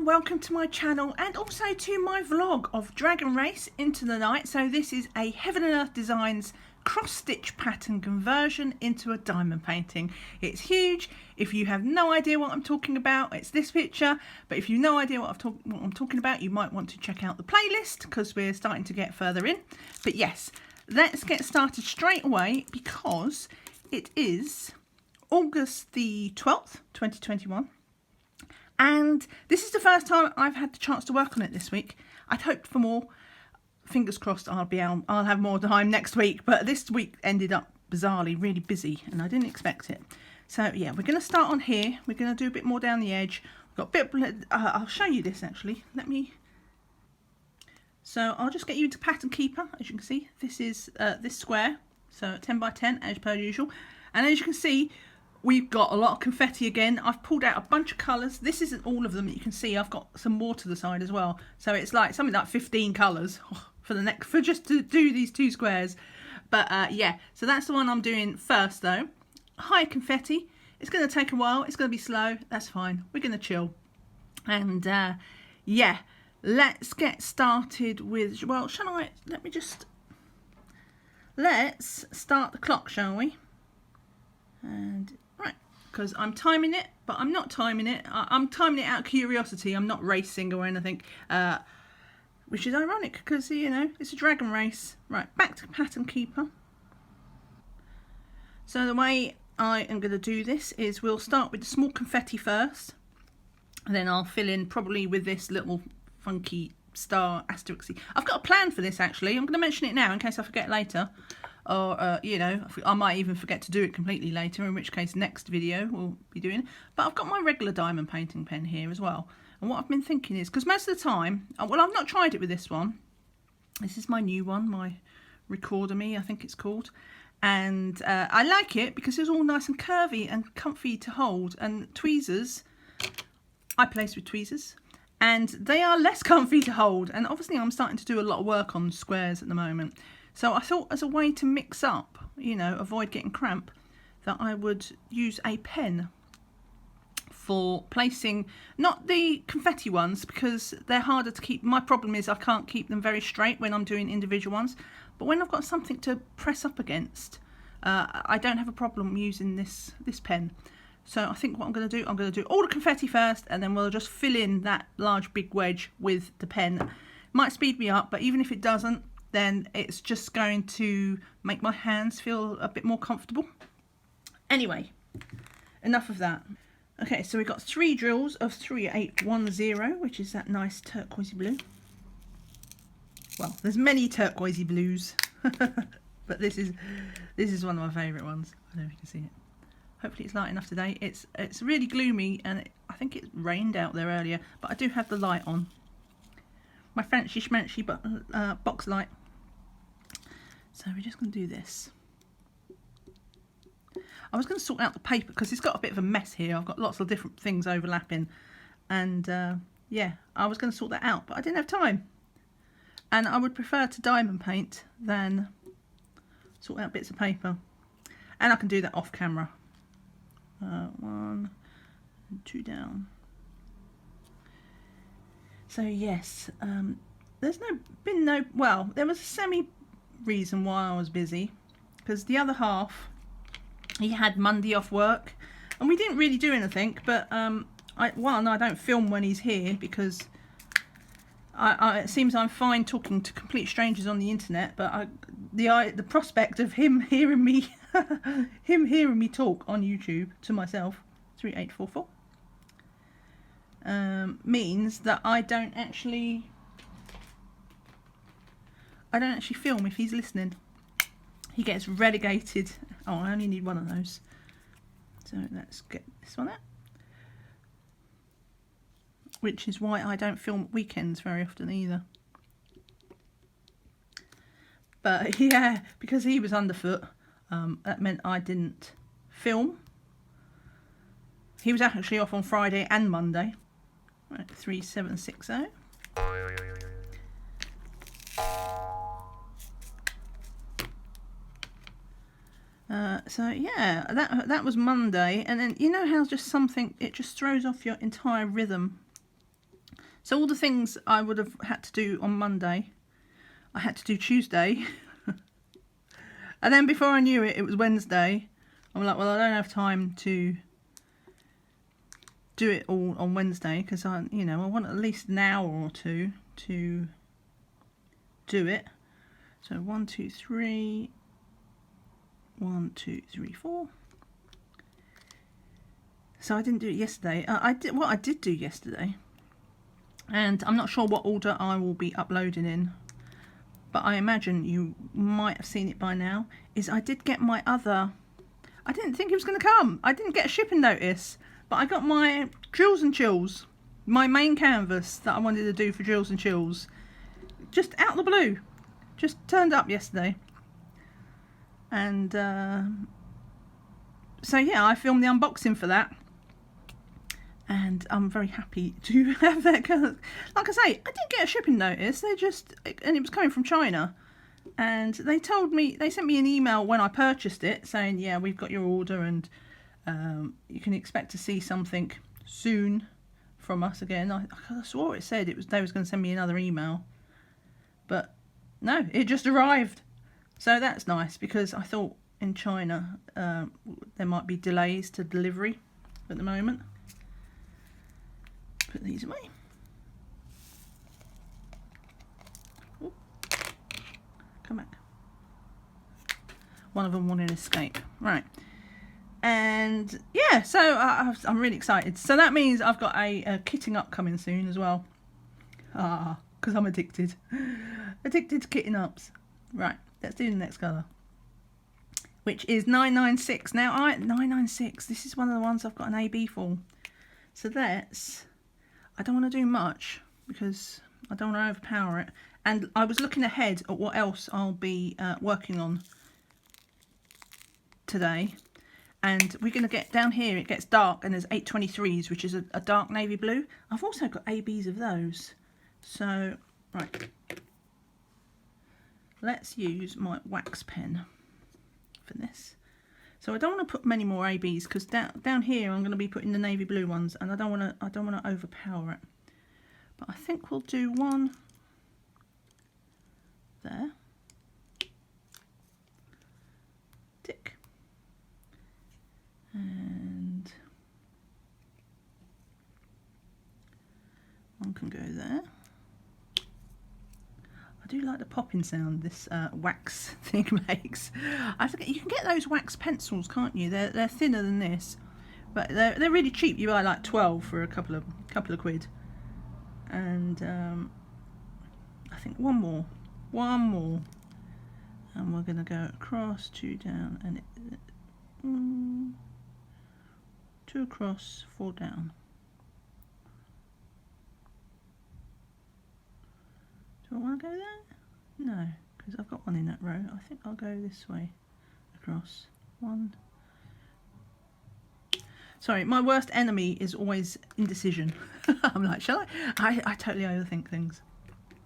and welcome to my channel and also to my vlog of Dragon Race Into the Night. So this is a Heaven and Earth Designs cross stitch pattern conversion into a diamond painting. It's huge. If you have no idea what I'm talking about, it's this picture, but if you have no idea what I'm talking about, you might want to check out the playlist because we're starting to get further in. But yes, let's get started straight away because it is August the 12th 2021. And this is the first time I've had the chance to work on it this week. I'd hoped for more. Fingers crossed I'll have more time next week. But this week ended up bizarrely really busy and I didn't expect it. So yeah, we're going to start on here. We're going to do a bit more down the edge. We've got a bit. I'll show you this actually. So I'll just get you into Pattern Keeper. As you can see, this is this square. So 10 by 10 as per usual. And as you can see, we've got a lot of confetti again. I've pulled out a bunch of colours. This isn't all of them that you can see. I've got some more to the side as well. So it's like something like 15 colours for just to do these two squares. But yeah, so that's the one I'm doing first though. High confetti. It's going to take a while. It's going to be slow. That's fine. We're going to chill. And yeah, let's get started with, well, let's start the clock, shall we? And right, because I'm timing it, but I'm not timing it. I'm timing it out of curiosity. I'm not racing or anything, which is ironic because, you know, it's a dragon race. Right, back to Pattern Keeper. So the way I am going to do this is we'll start with the small confetti first, and then I'll fill in probably with this little funky star asterisk. I've got a plan for this actually. I'm going to mention it now in case I forget later. Or, you know, I might even forget to do it completely later, in which case next video we'll be doing it. But I've got my regular diamond painting pen here as well. And what I've been thinking is, because most of the time, well, I've not tried it with this one. This is my new one, my Recorder Me, I think it's called. And I like it because it's all nice and curvy and comfy to hold. And tweezers, I place with tweezers. And they are less comfy to hold. And obviously I'm starting to do a lot of work on squares at the moment. So I thought as a way to mix up, you know, avoid getting cramp, that I would use a pen for placing, not the confetti ones because they're harder to keep. My problem is I can't keep them very straight when I'm doing individual ones. But when I've got something to press up against, I don't have a problem using this pen. So I think what I'm going to do all the confetti first and then we'll just fill in that large big wedge with the pen. Might speed me up, but even if it doesn't, then it's just going to make my hands feel a bit more comfortable. Anyway, enough of that. Okay, so we've got 3 drills of 3810, which is that nice turquoisey blue. Well, there's many turquoisey blues, but this is one of my favourite ones. I don't know if you can see it. Hopefully it's light enough today. It's really gloomy and I think it rained out there earlier, but I do have the light on. My fancy schmancy box light. So we're just going to do this. I was going to sort out the paper because it's got a bit of a mess here. I've got lots of different things overlapping. And yeah, I was going to sort that out, but I didn't have time. And I would prefer to diamond paint than sort out bits of paper. And I can do that off camera. 1 and 2 down. So yes, well, there was a semi reason why I was busy because the other half, he had Monday off work and we didn't really do anything, but I don't film when he's here because it seems I'm fine talking to complete strangers on the internet, but the prospect of him hearing me talk on YouTube to myself, 3844, means that I don't actually film if he's listening. He gets relegated. Oh, I only need one of those. So let's get this one out. Which is why I don't film weekends very often either. But yeah, because he was underfoot, that meant I didn't film. He was actually off on Friday and Monday. Right, 3760. So yeah, that was Monday, and then you know how just something, it just throws off your entire rhythm. So all the things I would have had to do on Monday, I had to do Tuesday. And then before I knew it, it was Wednesday. I'm like, well, I don't have time to do it all on Wednesday because I want at least an hour or two to do it. So 1, 2, 3, 1, 2, 3, 4. So I didn't do it yesterday. I did do yesterday, and I'm not sure what order I will be uploading in, but I imagine you might have seen it by now. Is I did get my other. I didn't think it was going to come. I didn't get a shipping notice, but I got my Drills and Chills, my main canvas that I wanted to do for Drills and Chills, just out of the blue, just turned up yesterday, and so yeah, I filmed the unboxing for that. And I'm very happy to have that. Like I say, I didn't get a shipping notice. And it was coming from China. And they told me, they sent me an email when I purchased it saying, yeah, we've got your order and you can expect to see something soon from us again. I swore it said they was going to send me another email. But no, it just arrived. So that's nice because I thought in China there might be delays to delivery at the moment. Put these away. Ooh. Come back. One of them wanted to escape. Right. And yeah, so I'm really excited. So that means I've got a kitting up coming soon as well. Because I'm addicted. Addicted to kitting ups. Right, let's do the next colour. Which is 996. Now, 996, this is one of the ones I've got an AB for. So that's... I don't want to do much because I don't want to overpower it. And I was looking ahead at what else I'll be working on today. And we're going to get down here, it gets dark, and there's 823s, which is a dark navy blue. I've also got ABs of those. So, right. Let's use my wax pen for this. So I don't want to put many more ABs because down here I'm going to be putting the navy blue ones, and I don't want to overpower it. But I think we'll do one there. Tick. And one can go there. I do like the popping sound this wax thing makes. I think you can get those wax pencils, can't you? They're thinner than this, but they're really cheap. You buy like 12 for a couple of quid. And I think one more, and we're gonna go across, 2 down, and 2 across, 4 down. Do I want to go there? No, because I've got one in that row. I think I'll go this way across. 1. Sorry, my worst enemy is always indecision. I'm like, shall I? I totally overthink things.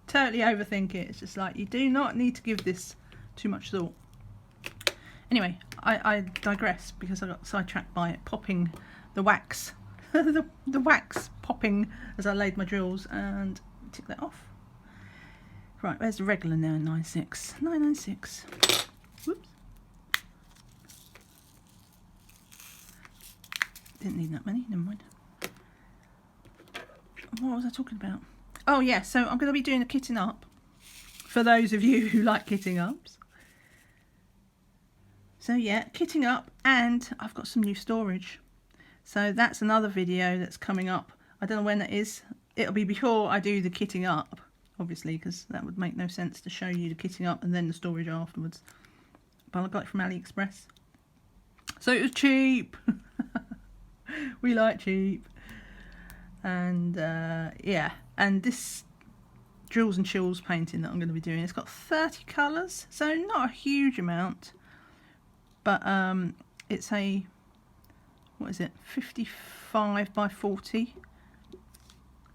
Totally overthink it. It's just like, you do not need to give this too much thought. Anyway, I digress because I got sidetracked by it popping the wax. the wax popping as I laid my drills, and tick that off. Right, where's the regular now? 996. 996. Whoops. Didn't need that many, never mind. What was I talking about? Oh yeah, so I'm going to be doing a kitting up. For those of you who like kitting ups. So yeah, kitting up, and I've got some new storage. So that's another video that's coming up. I don't know when that is. It'll be before I do the kitting up, obviously, because that would make no sense to show you the kitting up and then the storage afterwards. But I got it from AliExpress. So it was cheap. We like cheap. And yeah, and this Drills and Chills painting that I'm going to be doing, it's got 30 colours, so not a huge amount. But it's a, what is it, 55 by 40.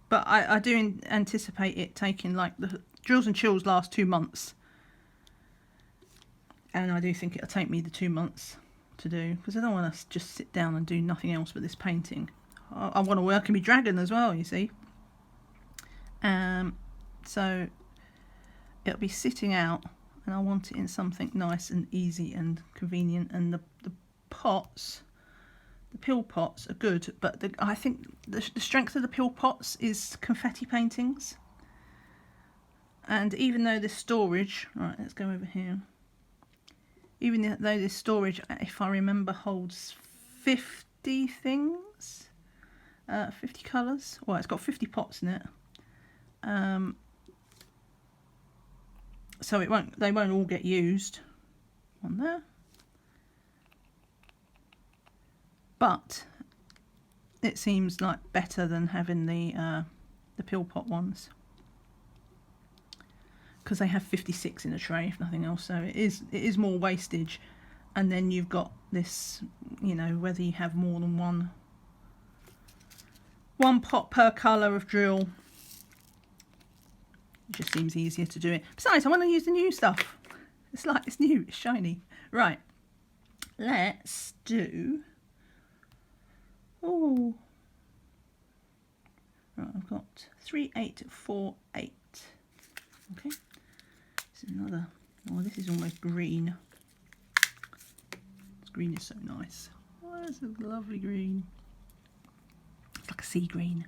But I do anticipate it taking, like, the Drills and Chills last 2 months. And I do think it'll take me the 2 months to do, because I don't want to just sit down and do nothing else but this painting. I want to work on my dragon as well, you see. So it'll be sitting out, and I want it in something nice and easy and convenient. And the pots, the pill pots are good, but I think the strength of the pill pots is confetti paintings. And even though this storage, right, let's go over here. Even though this storage, if I remember, holds 50 things, 50 colours. Well, it's got 50 pots in it. So they won't all get used on there. But it seems like better than having the pill pot ones, because they have 56 in a tray, if nothing else. So it is more wastage. And then you've got this, you know, whether you have more than one pot per colour of drill, it just seems easier to do it. Besides, I want to use the new stuff. It's like it's new, it's shiny. Right, let's do. Oh, right, I've got 3848. Okay, this is another. Oh, this is almost green. This green is so nice. Oh, this is lovely green. It's like a sea green.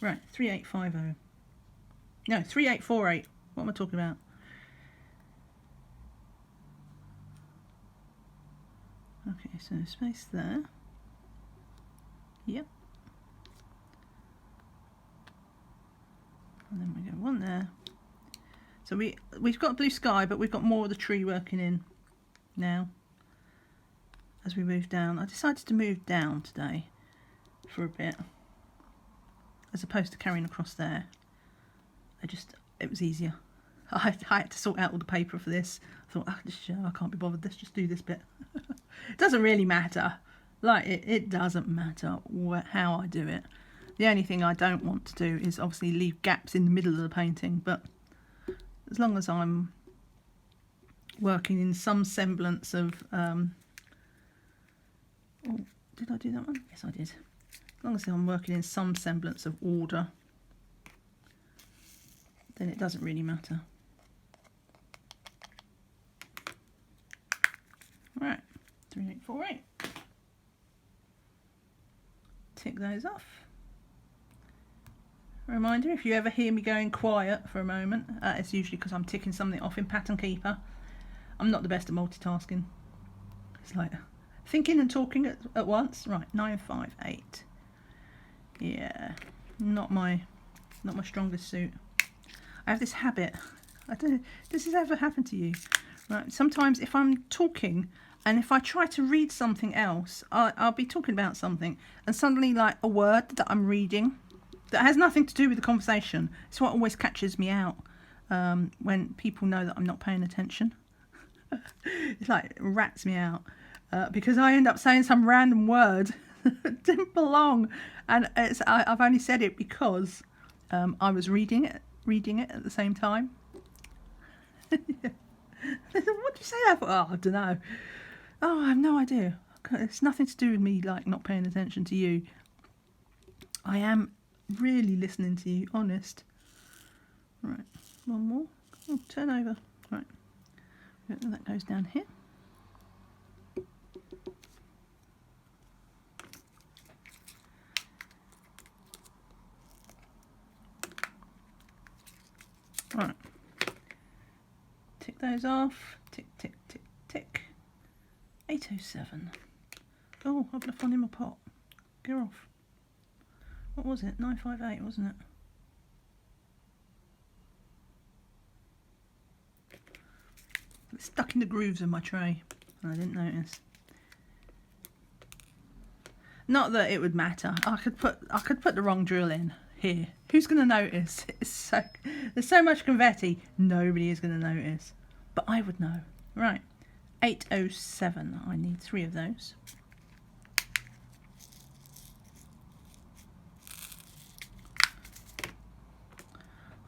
Right, 3850. No, 3848. What am I talking about? Okay, so space there. Yep. And then we go one there. So we've got blue sky, but we've got more of the tree working in now as we move down. I decided to move down today for a bit, as opposed to carrying across there. It was easier. I had to sort out all the paper for this. I thought, I can't be bothered, let's just do this bit. It doesn't really matter. Like, it doesn't matter how I do it. The only thing I don't want to do is obviously leave gaps in the middle of the painting, but as long as I'm working in some semblance of... oh, did I do that one? Yes, I did. As long as I'm working in some semblance of order, then it doesn't really matter. Right, 3848. Tick those off. A reminder, if you ever hear me going quiet for a moment, it's usually because I'm ticking something off in Pattern Keeper. I'm not the best at multitasking. It's like thinking and talking at once. Right, 958. Yeah, not my strongest suit. I have this habit. I don't know if this has ever happened to you. Right, sometimes if I'm talking and if I try to read something else, I'll be talking about something, and suddenly, like, a word that I'm reading that has nothing to do with the conversation. It's what always catches me out when people know that I'm not paying attention. It's like, it rats me out because I end up saying some random word that didn't belong, and I've only said it because I was reading it at the same time. Yeah. What do you say that for? Oh, I don't know. Oh, I have no idea. It's nothing to do with me, like, not paying attention to you. I am really listening to you, honest. Right, one more. Oh, turn over. Right, that goes down here. Right, tick those off. Tick, tick, tick, tick. 807. Oh, I've left one in my pot. Get off. What was it? 958, wasn't it? It's stuck in the grooves of my tray, and I didn't notice. Not that it would matter. I could put the wrong drill in here. Who's going to notice? There's so much confetti. Nobody is going to notice, but I would know. Right, 807. I need 3 of those.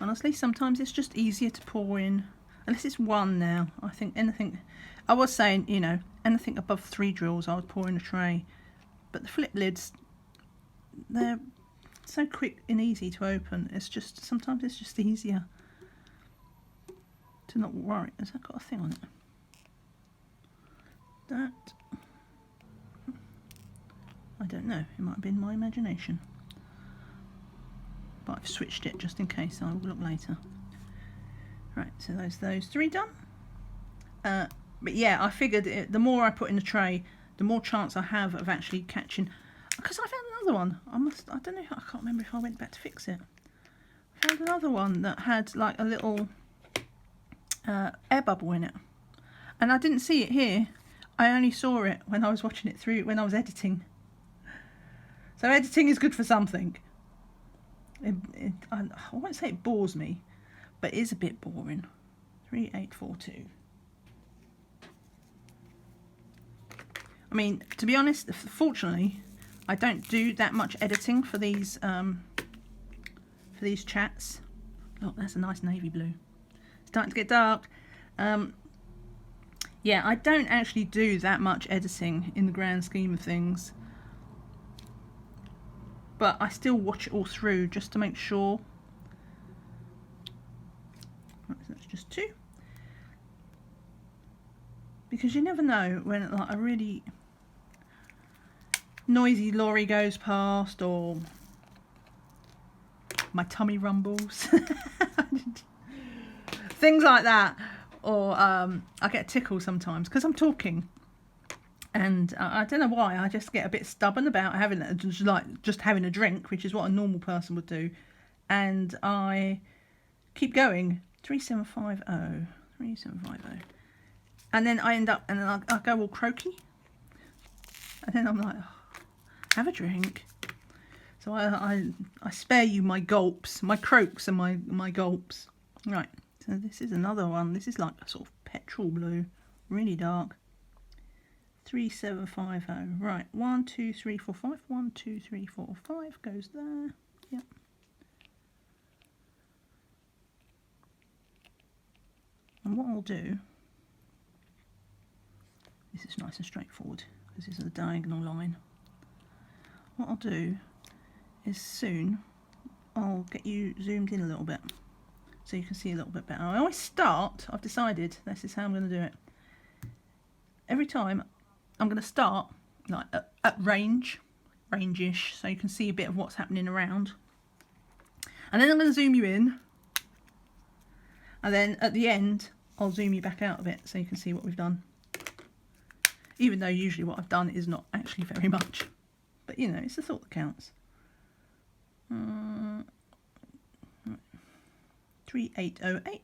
Honestly, sometimes it's just easier to pour in. Unless it's 1 now. I think anything... I was saying, you know, anything above 3 drills I would pour in a tray. But the flip lids, they're so quick and easy to open. It's just, sometimes it's just easier to not worry. Has that got a thing on it? That, I don't know, it might have been my imagination. But I've switched it just in case, I will look later. Right, so those 3 done. But yeah, I figured the more I put in the tray, the more chance I have of actually catching. Because I found another one. I don't know, I can't remember if I went back to fix it. I found another one that had like a little air bubble in it. And I didn't see it here. I only saw it when I was watching it through, when I was editing. So editing is good for something. I won't say it bores me, but it is a bit boring. 3842. I mean, to be honest, fortunately, I don't do that much editing for these chats. Look, that's a nice navy blue. It's starting to get dark. Yeah, I don't actually do that much editing in the grand scheme of things. But I still watch it all through just to make sure. Right, so that's just 2. Because you never know when like a really noisy lorry goes past, or my tummy rumbles. Things like that. Or I get a tickle sometimes because I'm talking. And I don't know why, I just get a bit stubborn about having just having a drink, which is what a normal person would do. And I keep going. 3750. 3750. And then I end up, and then I go all croaky. And then I'm like, oh, have a drink. So I spare you my gulps, my croaks and my gulps. Right, so this is another one. This is like a sort of petrol blue, really dark. 3750. Right, 1 2 3 4 5. 1 2 3 4 5 goes there. Yep. And what I'll do, this is nice and straightforward because this is a diagonal line. What I'll do is soon I'll get you zoomed in a little bit so you can see a little bit better. I always start, I've decided this is how I'm going to do it. Every time I'm going to start like at range-ish, so you can see a bit of what's happening around. And then I'm going to zoom you in. And then at the end, I'll zoom you back out a bit so you can see what we've done. Even though usually what I've done is not actually very much. But you know, it's the thought that counts. 3808.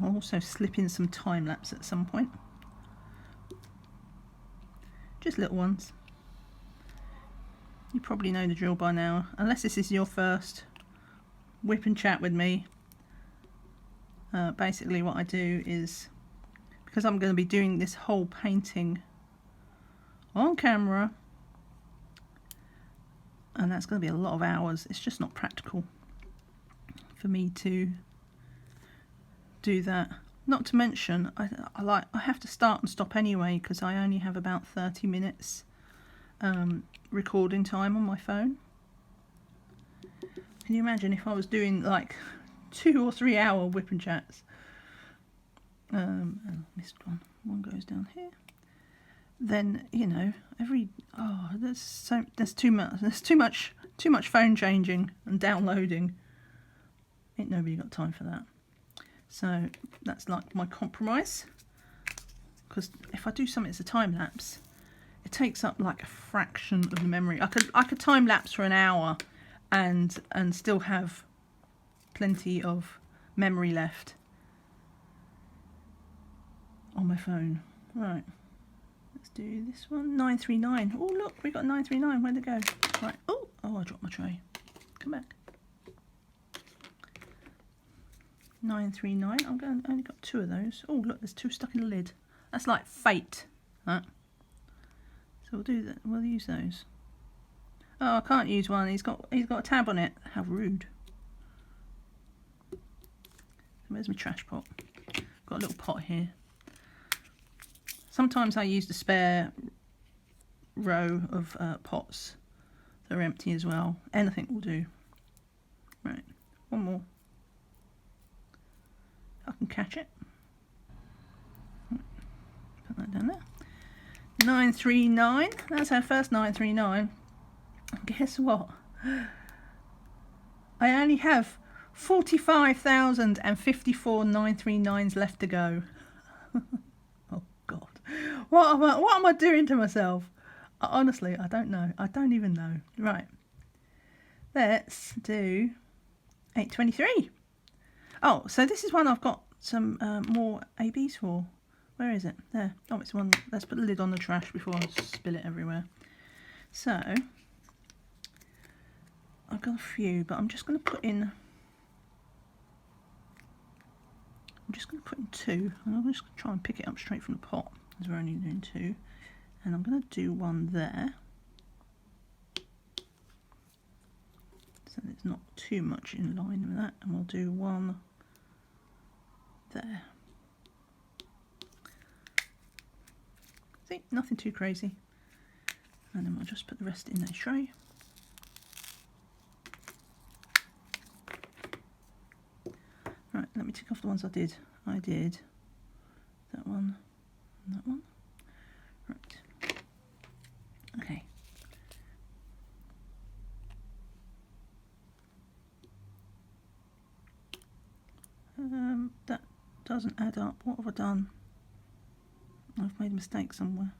I'll also slip in some time lapse at some point. Just little ones. You probably know the drill by now, unless this is your first whip and chat with me. Basically what I do is, because I'm going to be doing this whole painting on camera, and that's going to be a lot of hours, it's just not practical for me to do that. Not to mention, I have to start and stop anyway because I only have about 30 minutes recording time on my phone. Can you imagine if I was doing like 2 or 3 hour whip and chats? Oh, missed one. One goes down here. Then you know there's too much phone changing and downloading. Ain't nobody got time for that. So that's like my compromise, because if I do something that's a time lapse, it takes up like a fraction of the memory. I could time lapse for an hour and still have plenty of memory left on my phone. Right, let's do this one. 939. Oh look, we got 939. Where'd it go? Right. Oh, I dropped my tray. Come back. 939. I've only got 2 of those. Oh look, there's 2 stuck in the lid. That's like fate. That. So we'll do that. We'll use those. Oh, I can't use one. He's got a tab on it. How rude. Where's my trash pot? Got a little pot here. Sometimes I use the spare row of pots that are empty as well. Anything will do. Right, one more. I can catch it. Put that down there. 939. That's our first 939. Guess what? I only have 45,054 939s left to go. Oh God, what am I doing to myself? Honestly, I don't know. I don't even know. Right, let's do 823. Oh, so this is one I've got some more ABs for. Where is it? There. Oh, it's one. Let's put the lid on the trash before I spill it everywhere. So I've got a few, but I'm just going to put in. I'm just going to put in 2, and I'm just going to try and pick it up straight from the pot, because we're only doing 2. And I'm going to do one there, so it's not too much in line with that, and we'll do one there. See, nothing too crazy. And then we'll just put the rest in a tray. Right, let me tick off the ones I did. I did that one and that one. Right. Okay. That doesn't add up. What have I done? I've made a mistake somewhere.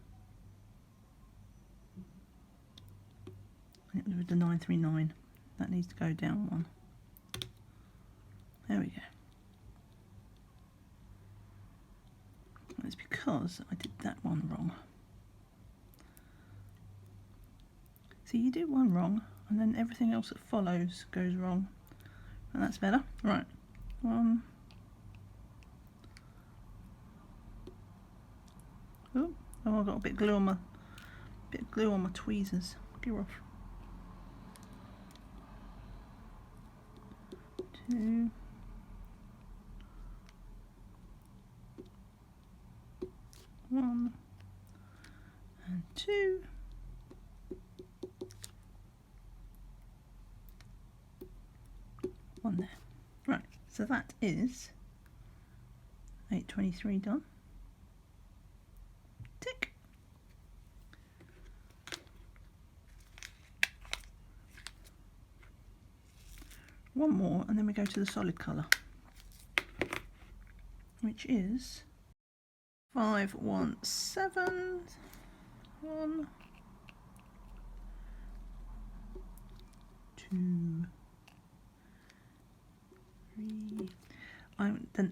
And it was with the 939. That needs to go down one. There we go. It's because I did that one wrong. See, you do one wrong, and then everything else that follows goes wrong. And that's better. Right. One. Oh, I've got a bit of glue on my tweezers. Get off. 2. One and 2. One there. Right, so that is 823 done. Tick. One more, and then we go to the solid colour, which is 517. 1, 2, 3.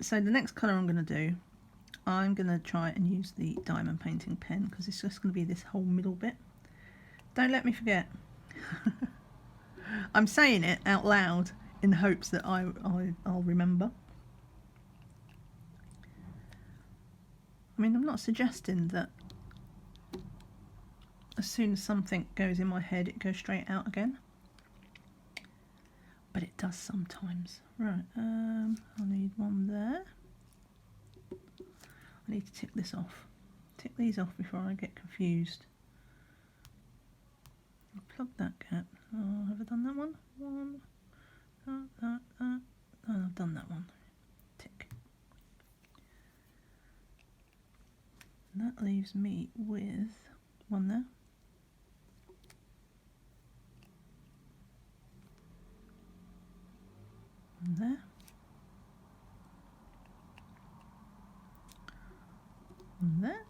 So the next colour I'm going to do, I'm going to try and use the diamond painting pen, because it's just going to be this whole middle bit. Don't let me forget. I'm saying it out loud in hopes that I'll remember. I mean, I'm not suggesting that as soon as something goes in my head, it goes straight out again. But it does sometimes. Right, I'll need one there. I need to tick this off. Tick these off before I get confused. I'll plug that cap. Oh, have I done that one? Oh, I've done that one. Tick. And that leaves me with one there. One there. One there.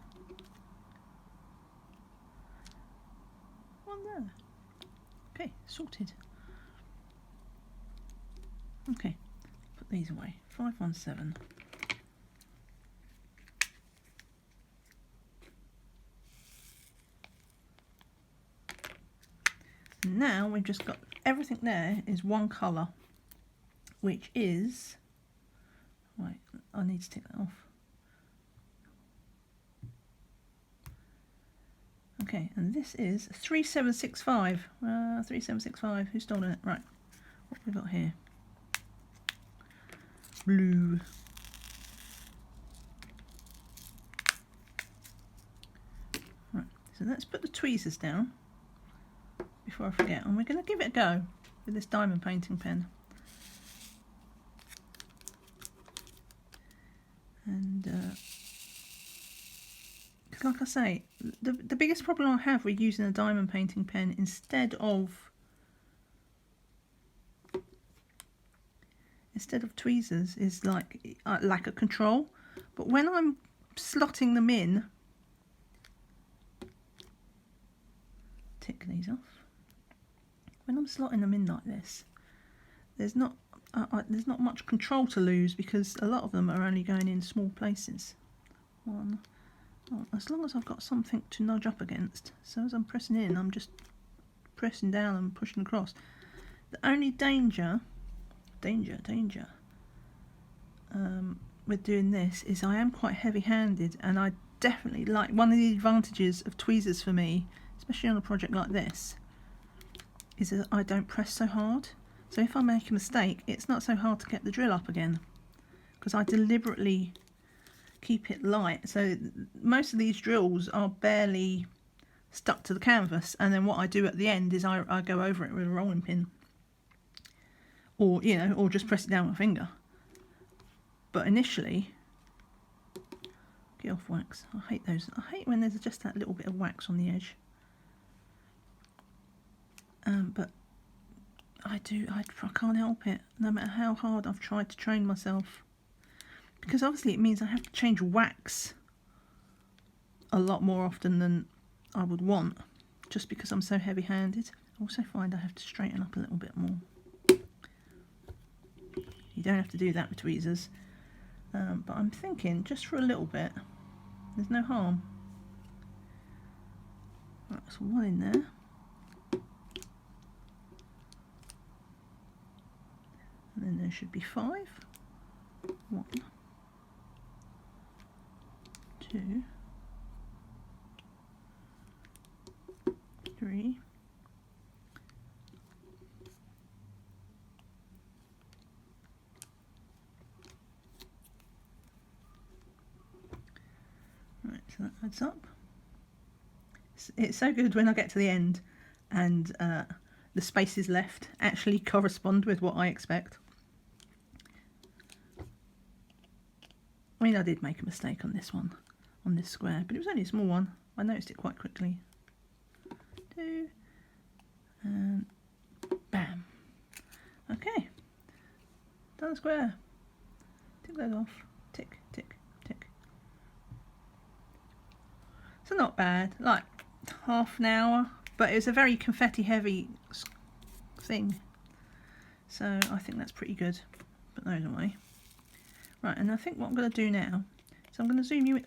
One there. Okay, sorted. Okay, put these away. 517. Now we've just got everything there is one colour, which is, right, I need to take that off. Okay, and this is 3765. 3765, who's stolen it? Right, what have we got here? Blue. So let's put the tweezers down before I forget, and we're going to give it a go with this diamond painting pen. And because like I say, the biggest problem I have with using a diamond painting pen instead of tweezers is like lack of control. But when I'm slotting them in, tick these off. When I'm slotting them in like this, there's not much control to lose, because a lot of them are only going in small places. One, oh, as long as I've got something to nudge up against. So as I'm pressing in, I'm just pressing down and pushing across. The only danger with doing this is I am quite heavy-handed, and I definitely like, one of the advantages of tweezers for me, especially on a project like this, is that I don't press so hard. So if I make a mistake, it's not so hard to get the drill up again, because I deliberately keep it light. So most of these drills are barely stuck to the canvas, and then what I do at the end is I go over it with a rolling pin, or or just press it down with my finger. But initially, get off wax. I hate those. I hate when there's just that little bit of wax on the edge. But I can't help it, no matter how hard I've tried to train myself. Because obviously it means I have to change wax a lot more often than I would want, just because I'm so heavy-handed. I also find I have to straighten up a little bit more. You don't have to do that with tweezers. But I'm thinking, just for a little bit, there's no harm. Right, so one in there. And then there should be 5. 1, 2, 3. Right, so that adds up. It's so good when I get to the end and the spaces left actually correspond with what I expect. I mean, I did make a mistake on this one, on this square, but it was only a small one. I noticed it quite quickly. 2, and bam. Okay, done the square. Tick those off. Tick, tick, tick. So not bad, like half an hour, but it was a very confetti heavy thing. So I think that's pretty good. Put those away. Right, and I think what I'm going to do now is I'm going to zoom you in.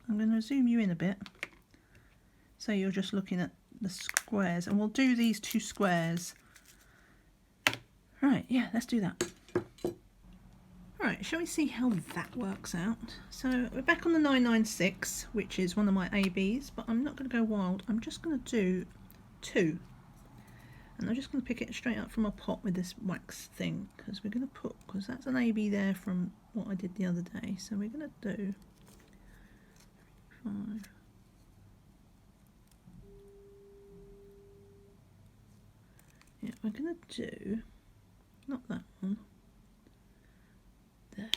I'm going to zoom you in a bit, so you're just looking at the squares, and we'll do these 2 squares. Right, yeah, let's do that. Right, shall we see how that works out? So we're back on the 996, which is one of my ABs, but I'm not going to go wild. I'm just going to do 2. And I'm just going to pick it straight up from a pot with this wax thing, because we're going to put, because that's an AB there from what I did the other day. So we're going to do 5. Yeah, we're going to do, not that one, there.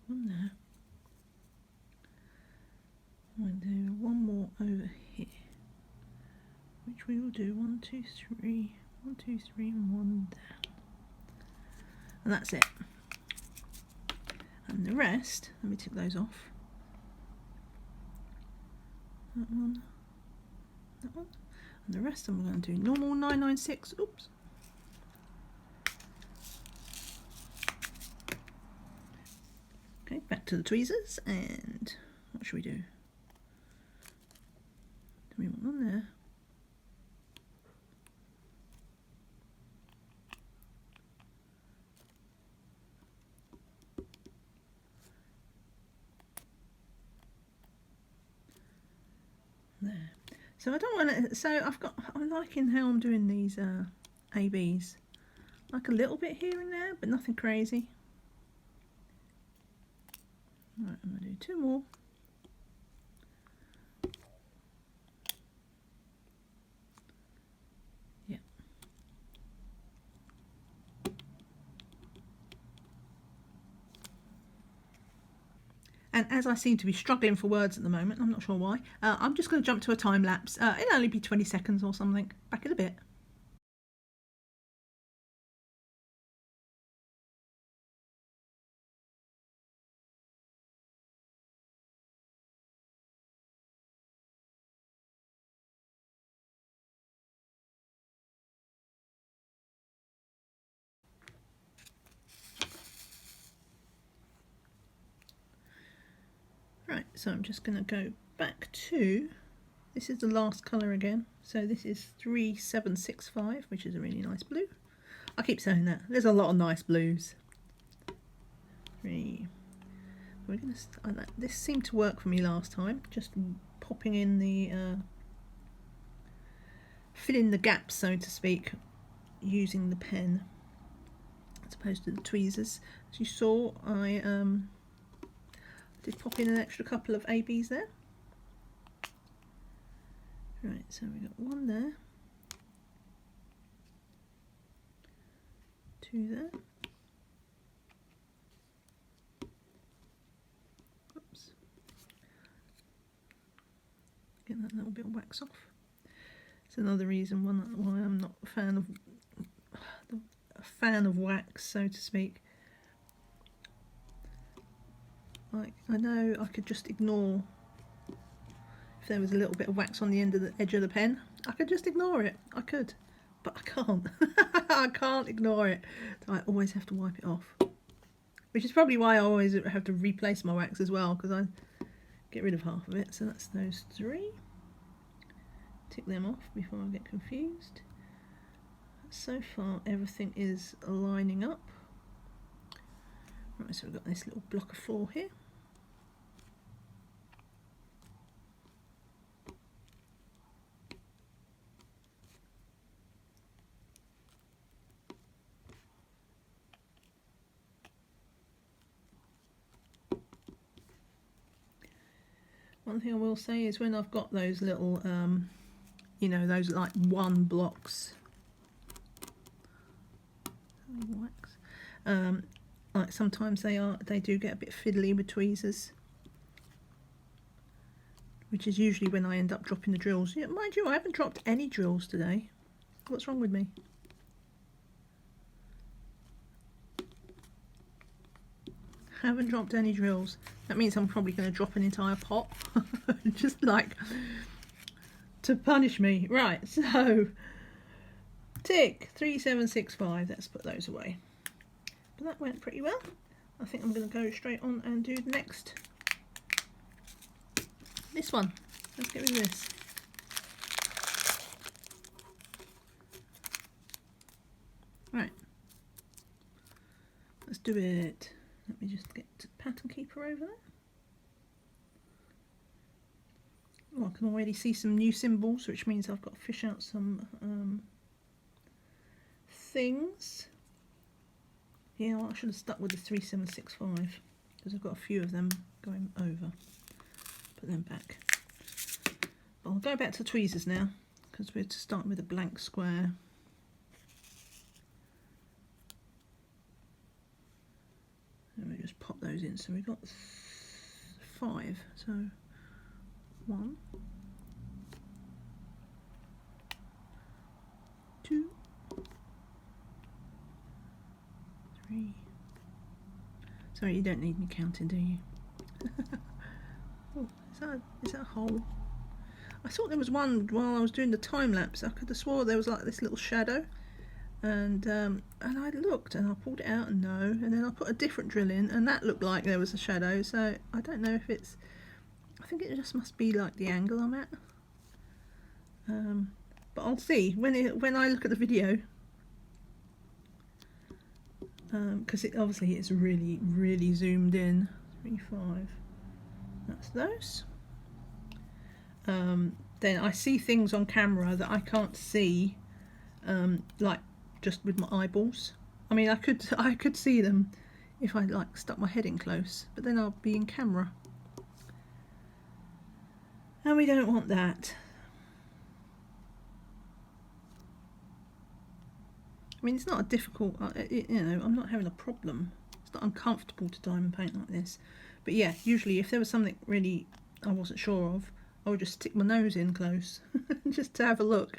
One there. We'll do one more over here, which we will do 1, 2, 3, 1, 2, 3, and 1 down, and that's it. And the rest, let me tick those off. That one, and the rest I'm going to do normal 996. Oops. Okay, back to the tweezers, and what should we do? Do we want one there? There. So I don't want to. So I'm liking how I'm doing these ABs. Like a little bit here and there, but nothing crazy. Right, I'm going to do 2 more. Yeah. And as I seem to be struggling for words at the moment, I'm not sure why, I'm just going to jump to a time lapse. It'll only be 20 seconds or something. Back in a bit. Right, so I'm just going to go back to, this is the last colour again, so this is 3765, which is a really nice blue. I keep saying that, there's a lot of nice blues. We're going to, this seemed to work for me last time, just popping in the, filling the gaps, so to speak, using the pen, as opposed to the tweezers. As you saw, I did pop in an extra couple of ABs there. Right, so we've got 1 there, 2 there. Oops. Get that little bit of wax off. It's another reason why I'm not a fan of wax, so to speak. Like, I know I could just ignore if there was a little bit of wax on the end of the edge of the pen. I could just ignore it. I could, but I can't. I can't ignore it. So I always have to wipe it off. Which is probably why I always have to replace my wax as well, because I get rid of half of it. So that's those 3. Tick them off before I get confused. So far everything is lining up. Right, so we've got this little block of floor here. One thing I will say is when I've got those little, you know, those like 1 blocks, wax, like sometimes they do get a bit fiddly with tweezers, which is usually when I end up dropping the drills. Yeah, mind you, I haven't dropped any drills today. What's wrong with me? Haven't dropped any drills. That means I'm probably going to drop an entire pot, just like to punish me. Right, so tick 3765. Let's put those away. But that went pretty well. I think I'm going to go straight on and do the next. This one. Let's get rid of this. Right. Let's do it. Let me just get the pattern keeper over there. Oh, I can already see some new symbols, which means I've got to fish out some things. Yeah, well, I should have stuck with the 3765 because I've got a few of them going over. Put them back. But I'll go back to tweezers now because we're starting with a blank square. And we just pop those in. So we've got 5. So 1, 2, 3. Sorry, you don't need me counting, do you? Oh, is that a hole? I thought there was one while I was doing the time lapse. I could have swore there was like this little shadow. And I looked and I pulled it out and no, and then I put a different drill in and that looked like there was a shadow, so I don't know if it's, I think it just must be like the angle I'm at, but I'll see when I look at the video, because it obviously it's really zoomed in. 3, 5, that's those. Then I see things on camera that I can't see, like just with my eyeballs. I mean, I could see them if I like stuck my head in close, but then I'll be in camera. And we don't want that. I mean, it's not a difficult, you know, I'm not having a problem. It's not uncomfortable to diamond paint like this. But yeah, usually if there was something really I wasn't sure of, I would just stick my nose in close just to have a look.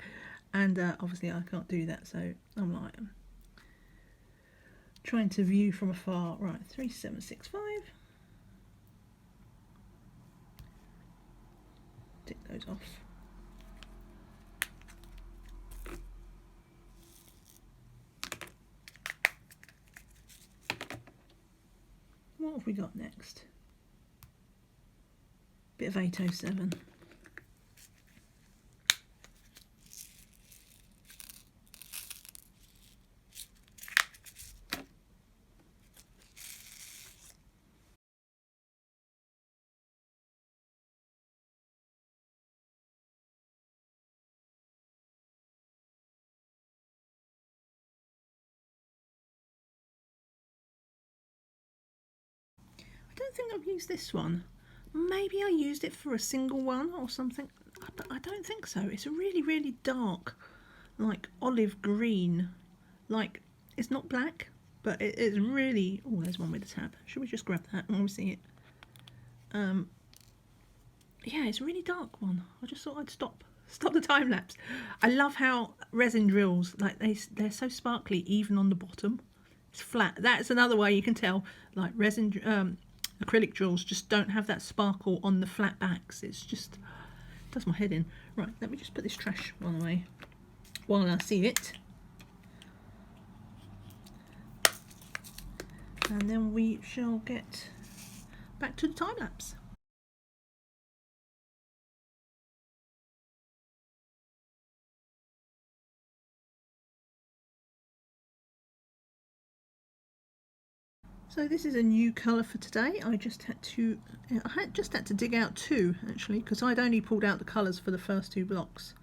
And obviously I can't do that, so I'm like trying to view from afar. Right, 3765. Tick those off. What have we got next? Bit of 807. I don't think I've used this one. Maybe I used it for a single one or something. I don't think so. It's a really, really dark, like olive green. Like, it's not black, but it is really... Oh, there's one with a tab. Should we just grab that when we see it? Yeah, it's a really dark one. I just thought I'd stop the time lapse. I love how resin drills, like they're so sparkly even on the bottom. It's flat. That's another way you can tell, like resin acrylic drills just don't have that sparkle on the flat backs. It's just does my head in. Right, let me just put this trash one away while I see it, and then we shall get back to the time lapse. So this is a new colour for today. I just had to dig out two actually, because I'd only pulled out the colours for the first two blocks,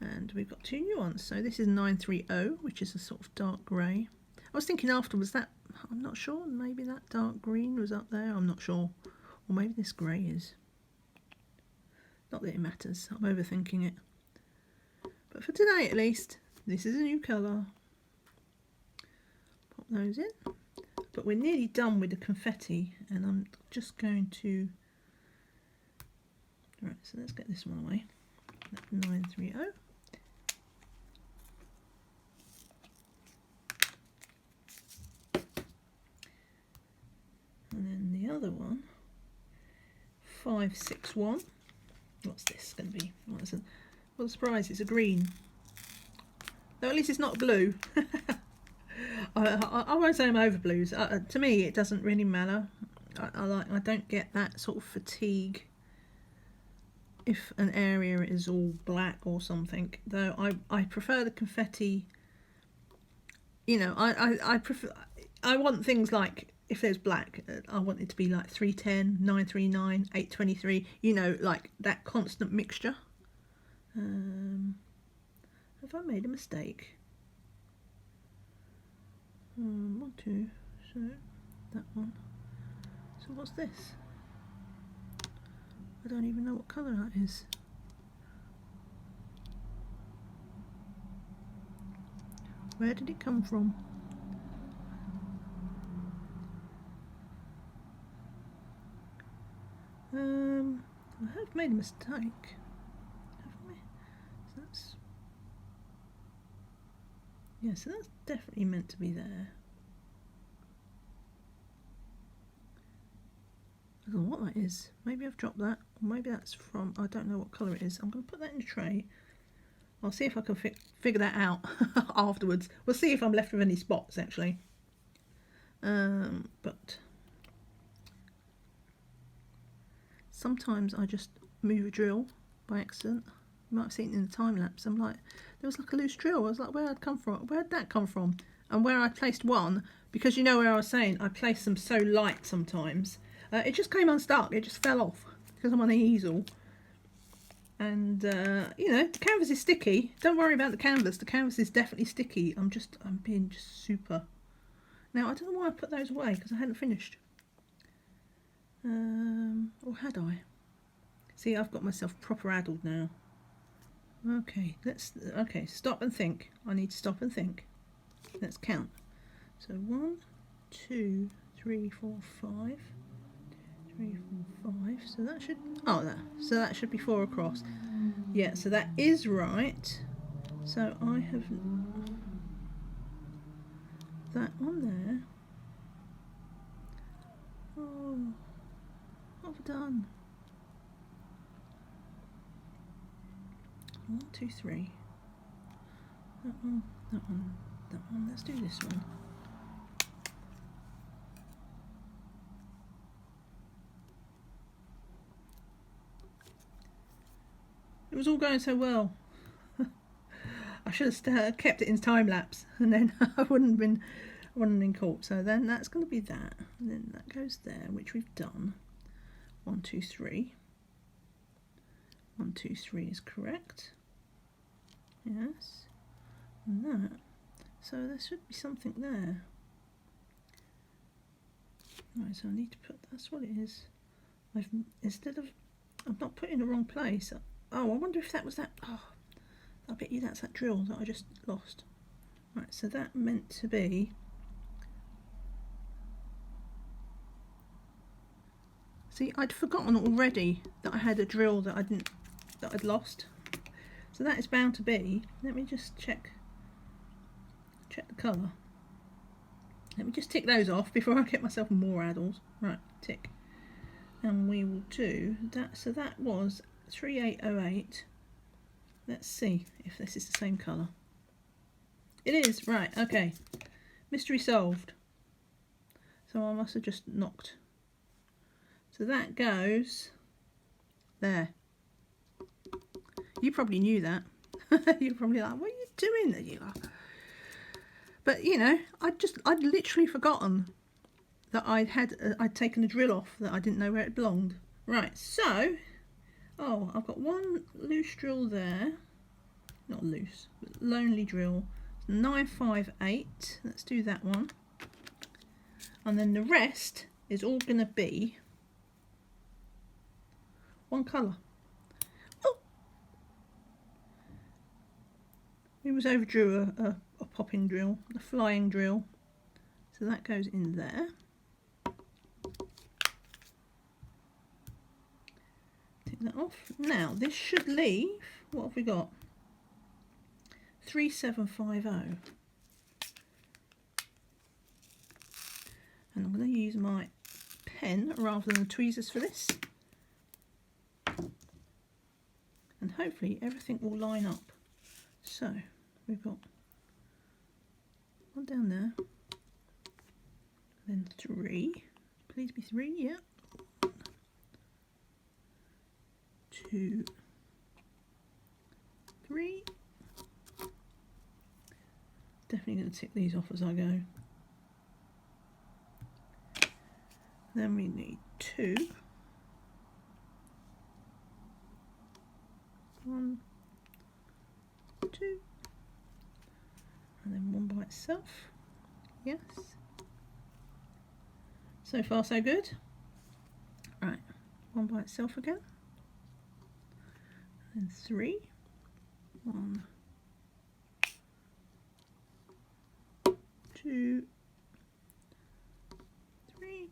and we've got two new ones. So this is 930, which is a sort of dark grey. I was thinking afterwards that I'm not sure, maybe that dark green was up there, I'm not sure, or maybe this grey is. Not that it matters, I'm overthinking it. But for today at least, this is a new colour. Pop those in. But we're nearly done with the confetti, and I'm just going to... Right, so let's get this one away. That's 930. And then the other one, 561. What's this going to be? Well, surprise, it's a green. Though at least it's not blue. I won't say I'm over blues. To me, it doesn't really matter. I don't get that sort of fatigue if an area is all black or something. Though I prefer the confetti. You know, I prefer. I want things like, if there's black, I want it to be like 310, 939, 823. You know, like that constant mixture. Have I made a mistake? 1, 2, so that one. So what's this? I don't even know what colour that is. Where did it come from? I have made a mistake. Haven't I? So that's... Yeah, so that's definitely meant to be there. I don't know what that is. Maybe I've dropped that, or maybe that's from... I don't know what colour it is. I'm going to put that in a tray. I'll see if I can figure that out afterwards. We'll see if I'm left with any spots, actually. But sometimes I just move a drill by accident. You might have seen it in the time lapse. I'm like, there was like a loose drill. I was like, where'd that come from? And where I placed one, because you know where I was saying, I place them so light sometimes. It just came unstuck. It just fell off because I'm on the easel. And, you know, the canvas is sticky. Don't worry about the canvas. The canvas is definitely sticky. I'm being just super. Now I don't know why I put those away because I hadn't finished. Or had I? See, I've got myself proper addled now. Okay, okay, stop and think. I need to stop and think. Let's count. So 1, 2, 3, 4, 5. 3, 4, 5. So that should, so that should be 4 across. Yeah, so that is right. So I have that on there. Oh, what have I done? 1, 2, 3. That one, that one, that one. Let's do this one. It was all going so well. I should have kept it in time lapse, and then I wouldn't have been caught. So then that's going to be that, and then that goes there, which we've done. 1, 2, 3. 1, 2, 3 is correct. Yes, and that. So there should be something there. Right, so I need to put. That's what it is. I'm not putting the wrong place. Oh, I wonder if that was that. Oh, I bet you that's that drill that I just lost. Right, so that meant to be. See, I'd forgotten already that I had a drill that I'd lost. So that is bound to be. Let me just check the colour. Let me just tick those off before I get myself more addles. Right, tick. And we will do that. So that was 3808. Let's see if this is the same colour. It is, right, okay. Mystery solved. So I must have just knocked. So that goes there. You probably knew that. You're probably like, what are you doing? You are. But you know, I'd literally forgotten that I'd taken a drill off that I didn't know where it belonged. Right, so I've got one loose drill there. Not loose, but lonely drill. 958. Let's do that one. And then the rest is all gonna be one colour. Oh, we was overdrew a popping drill, a flying drill. So that goes in there. Take that off. Now this should leave. What have we got? 3750. And I'm going to use my pen rather than the tweezers for this. And hopefully everything will line up. So we've got one down there, then 3. Please be 3, yeah. 2, 3. Definitely going to tick these off as I go. Then we need 2. 1, 2, and then one by itself. Yes. So far so good. Right, one by itself again. And 3. 1, 2, 3.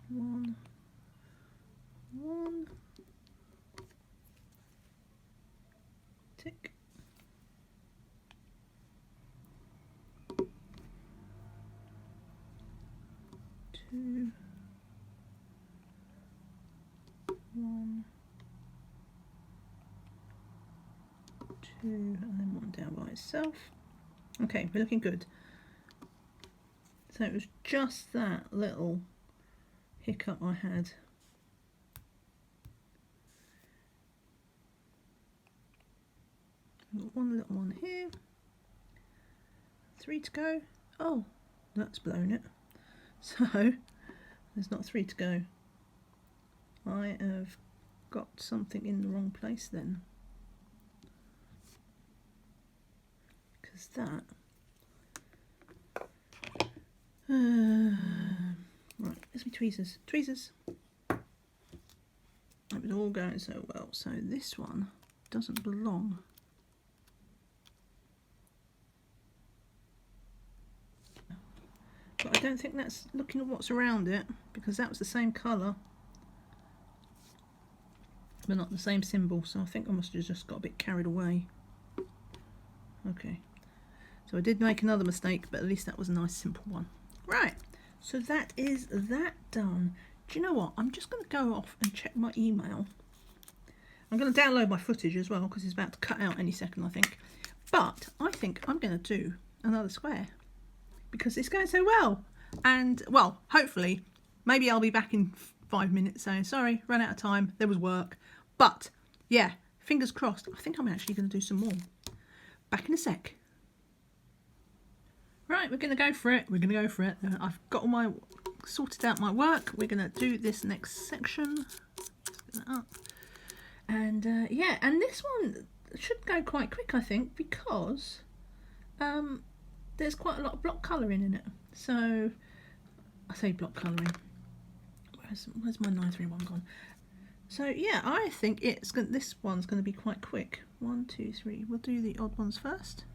1, 1. Tick. 2, 1, 2, and then one down by itself. Okay, we're looking good. So it was just that little hiccup I had. Got one little one here. 3 to go. Oh, that's blown it. So there's not 3 to go. I have got something in the wrong place then. Because that... right, where's my tweezers? Tweezers! It was all going so well. So this one doesn't belong. But I don't think that's looking at what's around it, because that was the same colour. But not the same symbol, so I think I must have just got a bit carried away. Okay. So I did make another mistake, but at least that was a nice simple one. Right, so that is that done. Do you know what? I'm just going to go off and check my email. I'm going to download my footage as well, because it's about to cut out any second, I think. But I think I'm going to do another square, because it's going so well. And, well, hopefully, maybe I'll be back in 5 minutes saying, sorry, ran out of time, there was work. But, yeah, fingers crossed. I think I'm actually going to do some more. Back in a sec. Right, we're going to go for it. We're going to go for it. I've got all my... sorted out my work. We're going to do this next section. And yeah, and this one should go quite quick, I think, because there's quite a lot of block colouring in it. So I say block colouring. Where's my 931 gone? So yeah, I think this one's going to be quite quick. 1, 2, 3. We'll do the odd ones first.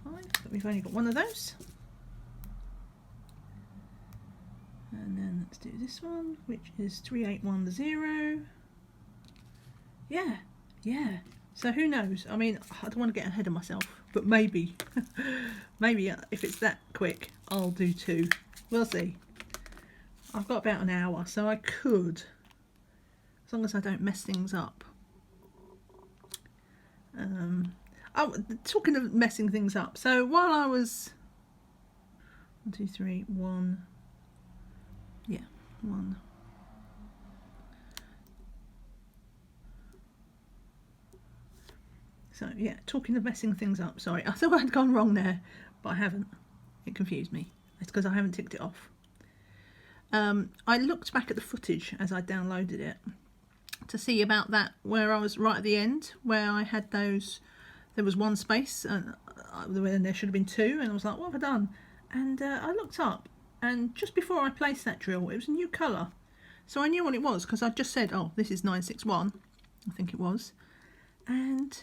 5. But we've only got one of those. And then let's do this one, which is 3810. Yeah, yeah. So who knows? I mean, I don't want to get ahead of myself, but maybe, maybe if it's that quick, I'll do 2. We'll see. I've got about an hour, so I could, as long as I don't mess things up. Oh, talking of messing things up. So while I was 1, 2, 3, 1. Yeah, 1. So yeah, talking of messing things up, sorry, I thought I'd gone wrong there, but I haven't. It confused me. It's because I haven't ticked it off. I looked back at the footage as I downloaded it to see about that, where I was right at the end, where I had those, there was one space and there should have been 2, and I was like, what have I done? And I looked up, and just before I placed that drill, it was a new colour. So I knew what it was, because I just said, oh, this is 961, I think it was. And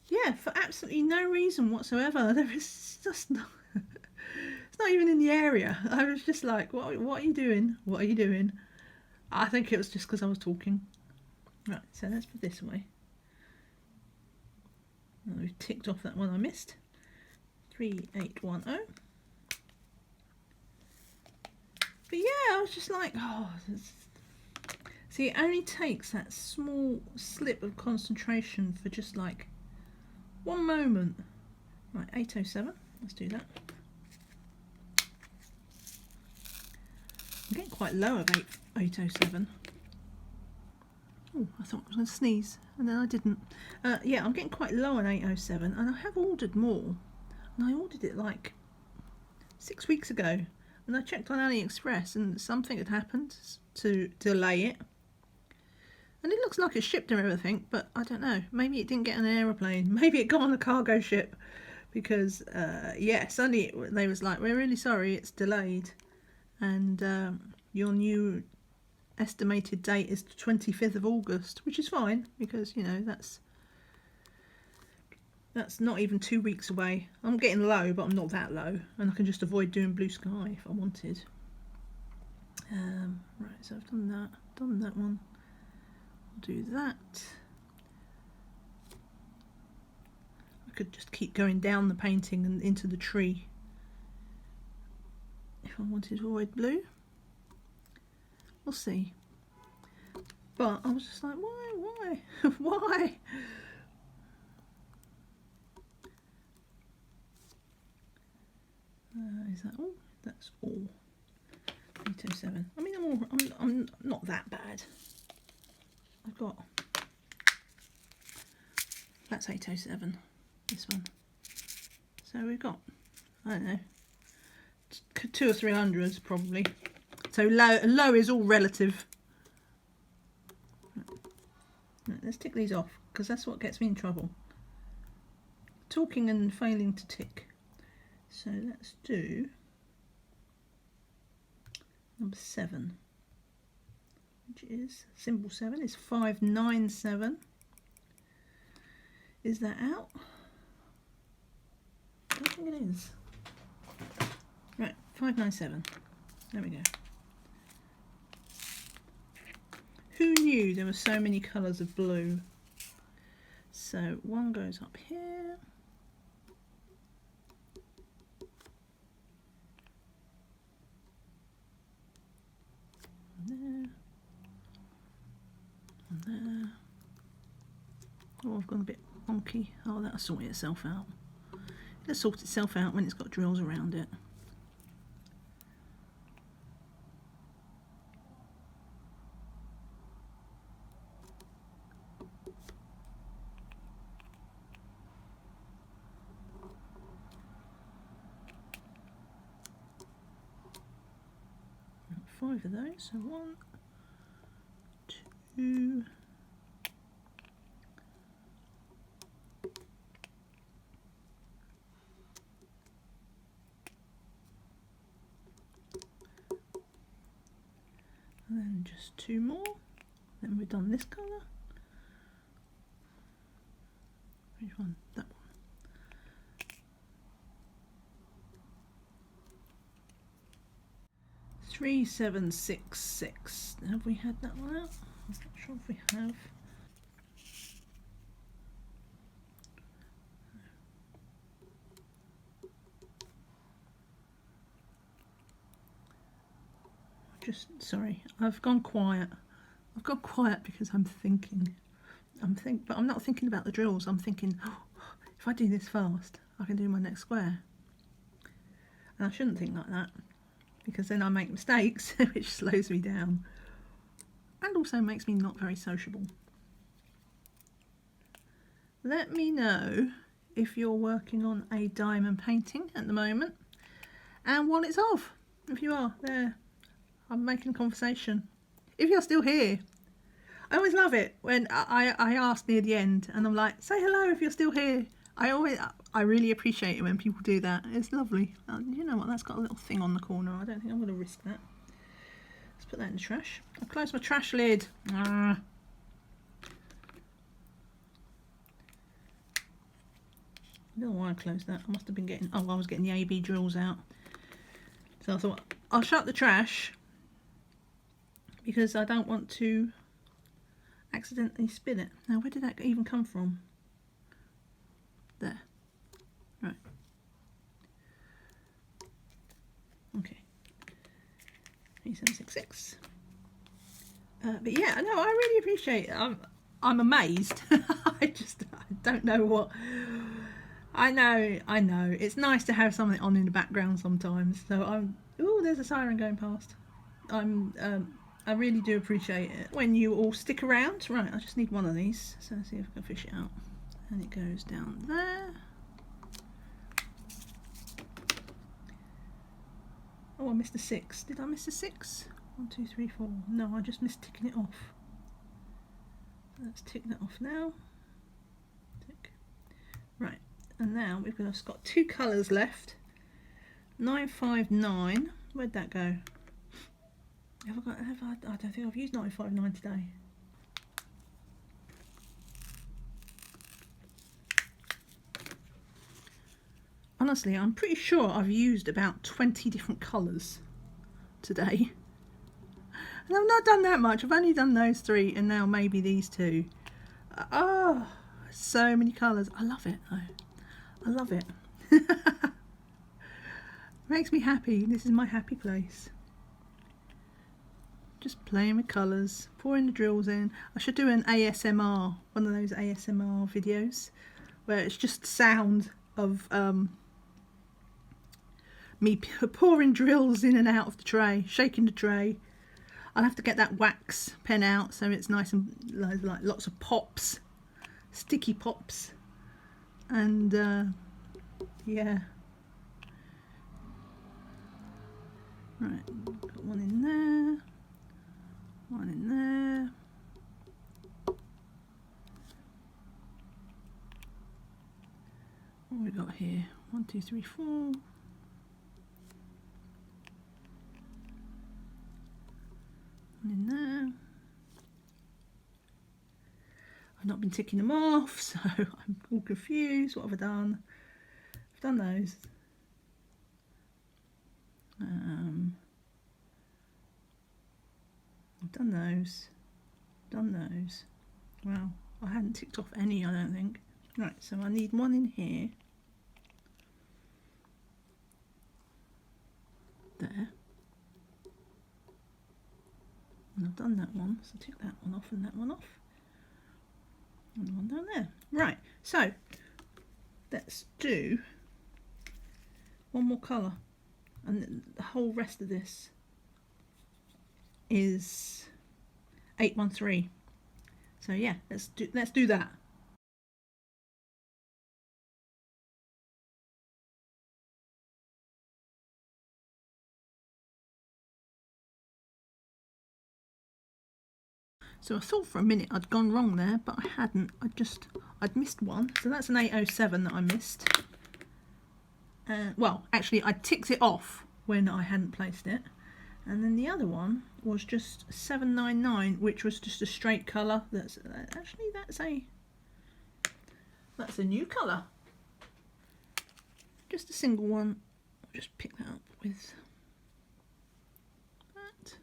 yeah, for absolutely no reason whatsoever. There is just no, it's not even in the area. I was just like, what are you doing? What are you doing? I think it was just because I was talking. Right, so let's put this away. And we've ticked off that one I missed. 3810. But yeah, I was just like, oh, see, it only takes that small slip of concentration for just like 1 moment. Right, 807, let's do that. I'm getting quite low of 807. Oh, I thought I was going to sneeze, and then I didn't. Yeah, I'm getting quite low on 807, and I have ordered more. And I ordered it like 6 weeks ago. And I checked on AliExpress, and something had happened to delay it. And it looks like it's shipped and everything, but I don't know. Maybe it didn't get on an aeroplane. Maybe it got on a cargo ship. Because, yeah, suddenly they was like, we're really sorry, it's delayed. And your new estimated date is the 25th of August, which is fine, because, you know, that's not even 2 weeks away. I'm getting low, but I'm not that low, and I can just avoid doing blue sky if I wanted. Right, so I've done that one. I'll do that. I could just keep going down the painting and into the tree if I wanted to avoid blue. We'll see. But I was just like, why? Why? Is that all? That's all. 807. I mean, I'm not that bad. I've got, that's 807. This one. So we've got, I don't know, 200 or 300 probably. So low is all relative. let's tick these off, because that's what gets me in trouble. Talking and failing to tick. So let's do number 7, which is symbol 7 is 597. Is that out? I don't think it is. Right, 597. There we go. Who knew there were so many colours of blue? So one goes up here. And there. And there. Oh, I've gone a bit wonky. Oh, that'll sort itself out. It'll sort itself out when it's got drills around it. Five of those, so 1, 2, and then just 2 more, then we've done this colour. Which one? That one. Three, 7, 6, 6. Have we had that one out? I'm not sure if we have. Just sorry, I've gone quiet. I've gone quiet because I'm thinking. But I'm not thinking about the drills. I'm thinking, oh, if I do this fast, I can do my next square. And I shouldn't think like that, because then I make mistakes, which slows me down and also makes me not very sociable. Let me know if you're working on a diamond painting at the moment and what it's of. If you are, there, I'm making conversation. If you're still here, I always love it when I ask near the end and I'm like, say hello if you're still here. I really appreciate it when people do that. It's lovely. You know what, that's got a little thing on the corner. I don't think I'm going to risk that. Let's put that in the trash. I'll close my trash lid. I don't know why I closed that. I must have been getting, I was getting the AB drills out. So I thought, I'll shut the trash because I don't want to accidentally spill it. Now, where did that even come from? There. Right. Okay. 3766. But yeah, no, I really appreciate it. I'm amazed. I don't know what. I know. It's nice to have something on in the background sometimes. So oh, there's a siren going past. I really do appreciate it when you all stick around. Right, I just need one of these. So let's see if I can fish it out. And it goes down there. Oh, I missed a 6. Did I miss a 6? 1, 2, 3, 4. No, I just missed ticking it off. Let's tick that off now. Tick. Right, and now we've just got 2 colours left. 959. Where'd that go? I don't think I've used 959 today. Honestly, I'm pretty sure I've used about 20 different colours today. And I've not done that much. I've only done those 3 and now maybe these 2. Oh, so many colours. I love it though. I love it. Makes me happy. This is my happy place. Just playing with colours, pouring the drills in. I should do an ASMR, one of those ASMR videos where it's just sound of me pouring drills in and out of the tray, shaking the tray. I'll have to get that wax pen out so it's nice and like lots of pops, sticky pops, and yeah. Right, got one in there, one in there. we got here? 1, 2, 3, 4. One in there. I've not been ticking them off, so I'm all confused. What have I done? I've done those. I've done those. Done those. Well, I hadn't ticked off any, I don't think. Right, so I need one in here. There. And I've done that one, so tick that one off and that one off. And one down there. Right, so let's do one more colour, and the whole rest of this is 813. So yeah, let's do that. So I thought for a minute I'd gone wrong there, but I hadn't. I'd missed one. So that's an 807 that I missed. Well, actually I ticked it off when I hadn't placed it. And then the other one was just 799, which was just a straight colour. That's a new colour. Just a single one. I'll just pick that up with that.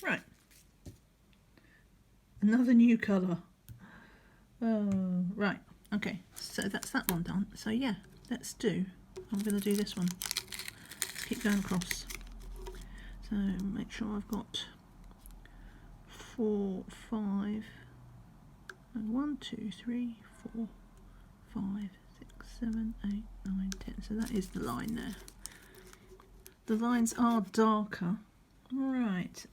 Right. Another new colour. Right. Okay. So that's that one done. So yeah, let's do. I'm going to do this one. Let's keep going across. So make sure I've got 4, 5. 1, 2, 3, 4, 5, 6, 7, 8, 9, 10. So that is the line there. The lines are darker. Right,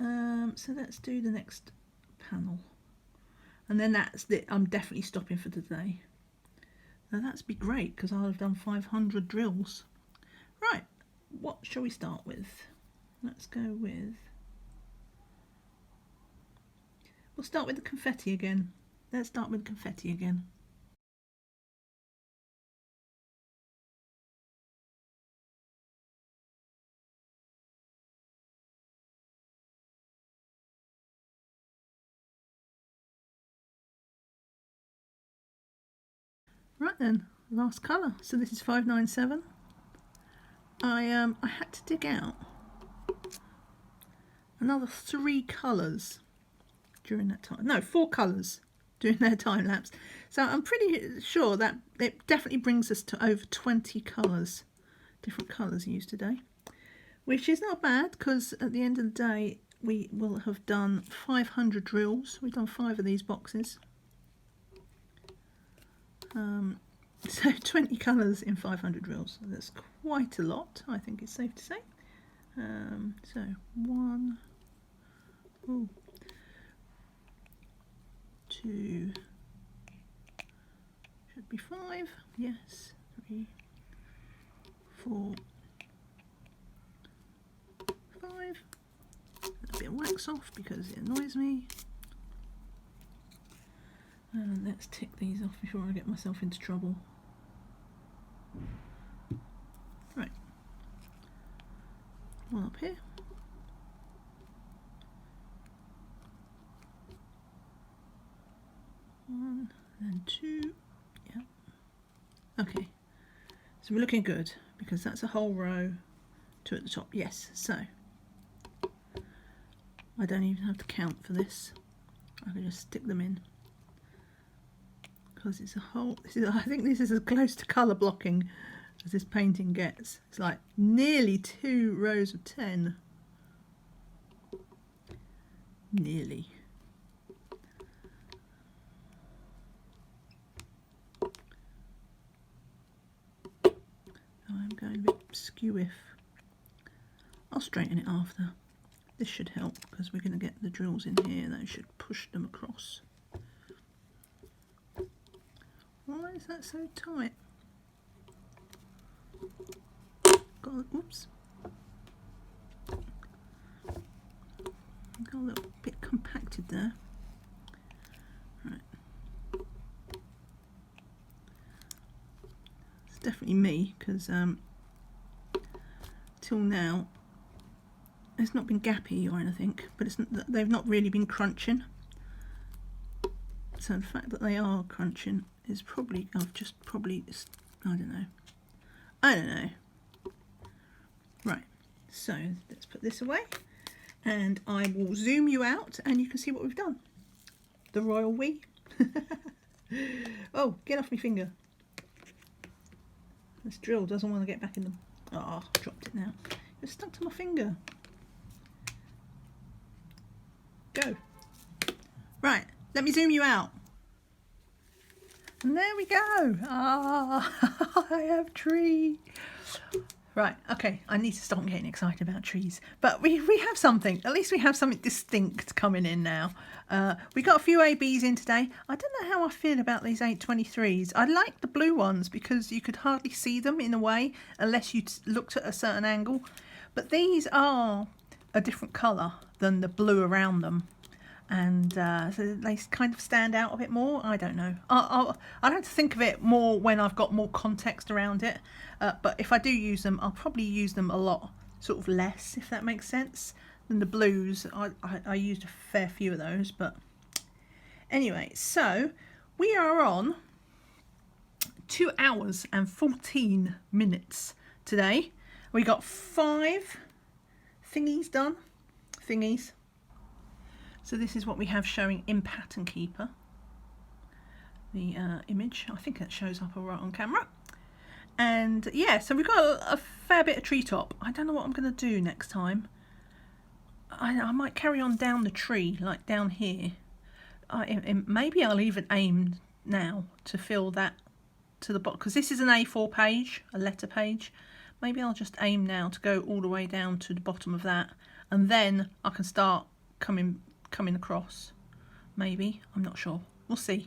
so let's do the next panel. And then that's it. I'm definitely stopping for today. Now that's be great because I'll have done 500 drills. Right, what shall we start with? Let's go with... We'll start with the confetti again. Let's start with confetti again. Right then, last colour. So this is 597. I had to dig out another 3 colours during that time. No, 4 colours during their time lapse. So I'm pretty sure that it definitely brings us to over 20 colours, different colours used today, which is not bad because at the end of the day we will have done 500 drills. We've done 5 of these boxes. So 20 colours in 500 drills. That's quite a lot, I think it's safe to say. So 1, 2, should be 5, yes, 3, 4, 5. A bit of wax off because it annoys me. And let's tick these off before I get myself into trouble. Right, one up here. One and 2, yeah. Okay, so we're looking good because that's a whole row, 2 at the top. Yes, so I don't even have to count for this. I can just stick them in. Because it's a whole, I think this is as close to colour blocking as this painting gets. It's like nearly 2 rows of 10. Nearly. I'm going a bit skew-if. I'll straighten it after. This should help because we're going to get the drills in here. That should push them across. Why is that so tight? Oops. Got a little bit compacted there. Right. definitely me, because till now it's not been gappy or anything, but they've not really been crunching. So the fact that they are crunching is probably, I don't know. Right, so let's put this away and I will zoom you out and you can see what we've done. The royal we. Oh, get off my finger. This drill doesn't want to get back in them. Oh, I've dropped it now. It's stuck to my finger. Go. Right, let me zoom you out. And there we go. Ah, I have tree. Right, okay, I need to stop getting excited about trees. But we have something, at least we have something distinct coming in now. We got a few ABs in today. I don't know how I feel about these 823s. I like the blue ones because you could hardly see them in a way unless you looked at a certain angle. But these are a different colour than the blue around them. And so they kind of stand out a bit more. I don't know. I'll have to think of it more when I've got more context around it. But if I do use them, I'll probably use them a lot, sort of less, if that makes sense, than the blues. I used a fair few of those. But anyway, so we are on 2 hours and 14 minutes today. We got 5 thingies done. Thingies. So this is what we have showing in Pattern Keeper. The image, I think that shows up all right on camera. And yeah, so we've got a fair bit of treetop. I don't know what I'm going to do next time. I might carry on down the tree, like down here. Maybe I'll even aim now to fill that to the bottom, because this is an A4 page, a letter page. Maybe I'll just aim now to go all the way down to the bottom of that, and then I can start coming across. Maybe, I'm not sure, we'll see.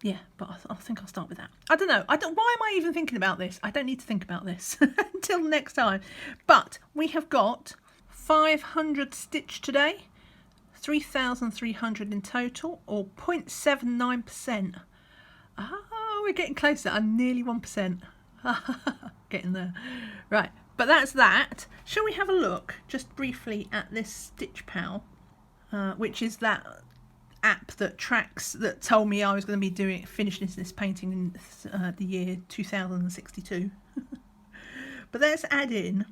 Yeah, but I think I'll start with that. I don't know, why am I even thinking about this? I don't need to think about this until next time. But we have got 500 stitch today, 3,300 in total, or 0.79%. Oh, we're getting closer. I'm nearly 1%. Getting there. Right, but that's that. Shall we have a look just briefly at this Stitch Pal, which is that app that told me I was going to be finishing this painting in the year 2062. But let's add in,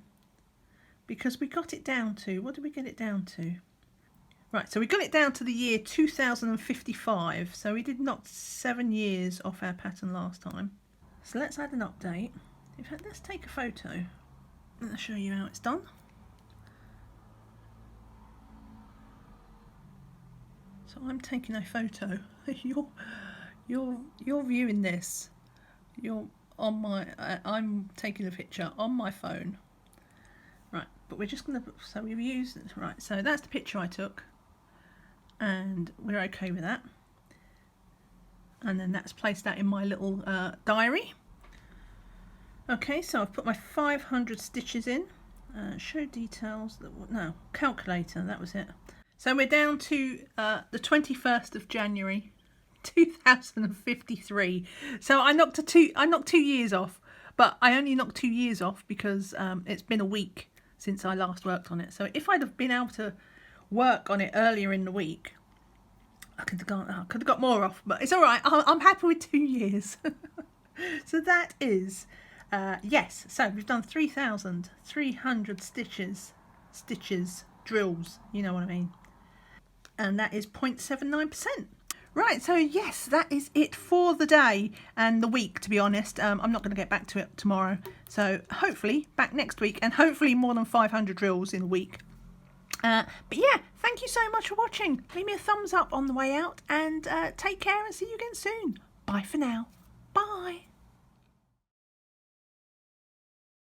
because we got it down to, what did we get it down to? Right, so we got it down to the year 2055, so we did knock 7 years off our pattern last time. So let's add an update. In fact, let's take a photo and I'll show you how it's done. So I'm taking a photo. You're viewing this. I'm taking a picture on my phone. Right, but we're just gonna. So we've used right. So that's the picture I took, and we're okay with that. And then that's placed that in my little diary. Okay, so I've put my 500 stitches in. Show details. No, calculator. That was it. So we're down to the 21st of January, 2053. So I knocked 2 years off, but I only knocked 2 years off because it's been a week since I last worked on it. So if I'd have been able to work on it earlier in the week, I could have got more off. But it's all right. I'm happy with 2 years. So that is yes. So we've done 3,300 stitches, drills. You know what I mean. And that is 0.79%. Right, so yes, that is it for the day and the week, to be honest. I'm not going to get back to it tomorrow. So hopefully back next week, and hopefully more than 500 drills in a week. But yeah, thank you so much for watching. Leave me a thumbs up on the way out, and take care and see you again soon. Bye for now. Bye.